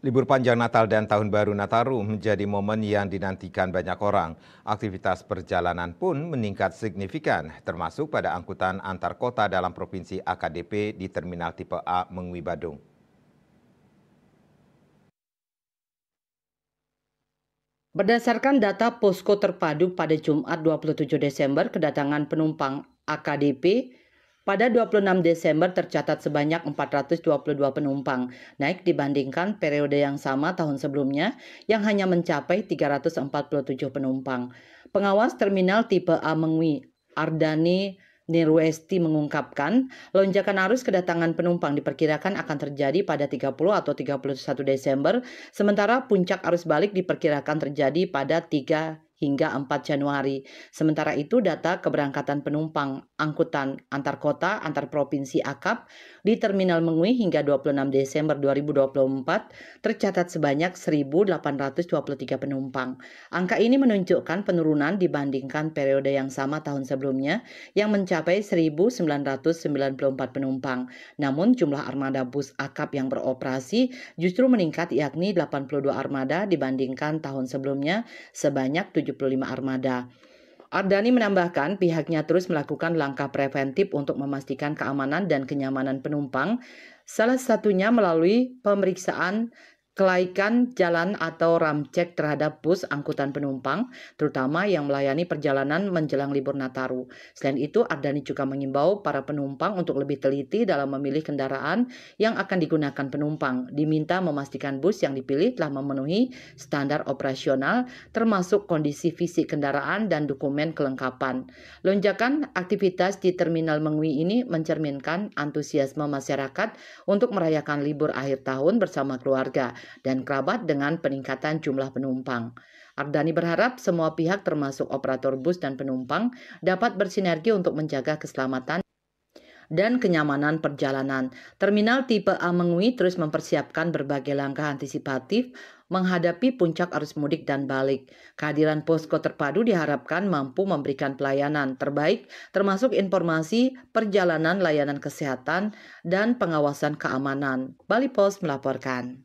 Libur panjang Natal dan Tahun Baru Nataru menjadi momen yang dinantikan banyak orang. Aktivitas perjalanan pun meningkat signifikan, termasuk pada angkutan antar kota dalam provinsi AKDP di Terminal Tipe A Mengwi Badung. Berdasarkan data Posko Terpadu pada Jumat 27 Desember, kedatangan penumpang AKDP pada 26 Desember tercatat sebanyak 422 penumpang, naik dibandingkan periode yang sama tahun sebelumnya yang hanya mencapai 347 penumpang. Pengawas Terminal Tipe A Mengwi, Ardani Nirwesti mengungkapkan, lonjakan arus kedatangan penumpang diperkirakan akan terjadi pada 30 atau 31 Desember, sementara puncak arus balik diperkirakan terjadi pada 3 hingga 4 Januari. Sementara itu, data keberangkatan penumpang angkutan antar kota, antar provinsi AKAP di Terminal Mengwi hingga 26 Desember 2024 tercatat sebanyak 1.823 penumpang. Angka ini menunjukkan penurunan dibandingkan periode yang sama tahun sebelumnya yang mencapai 1.994 penumpang. Namun jumlah armada bus AKAP yang beroperasi justru meningkat, yakni 82 armada dibandingkan tahun sebelumnya sebanyak 75 armada. Ardani menambahkan pihaknya terus melakukan langkah preventif untuk memastikan keamanan dan kenyamanan penumpang, salah satunya melalui pemeriksaan kelaikan jalan atau ramcek terhadap bus angkutan penumpang, terutama yang melayani perjalanan menjelang libur Nataru. Selain itu, Ardani juga mengimbau para penumpang untuk lebih teliti dalam memilih kendaraan yang akan digunakan penumpang. Diminta memastikan bus yang dipilih telah memenuhi standar operasional, termasuk kondisi fisik kendaraan dan dokumen kelengkapan. Lonjakan aktivitas di Terminal Mengwi ini mencerminkan antusiasme masyarakat untuk merayakan libur akhir tahun bersama keluarga dan kerabat dengan peningkatan jumlah penumpang. Ardani berharap semua pihak termasuk operator bus dan penumpang dapat bersinergi untuk menjaga keselamatan dan kenyamanan perjalanan. Terminal Tipe A Mengwi terus mempersiapkan berbagai langkah antisipatif menghadapi puncak arus mudik dan balik. Kehadiran posko terpadu diharapkan mampu memberikan pelayanan terbaik, termasuk informasi perjalanan, layanan kesehatan, dan pengawasan keamanan. Bali Pos melaporkan.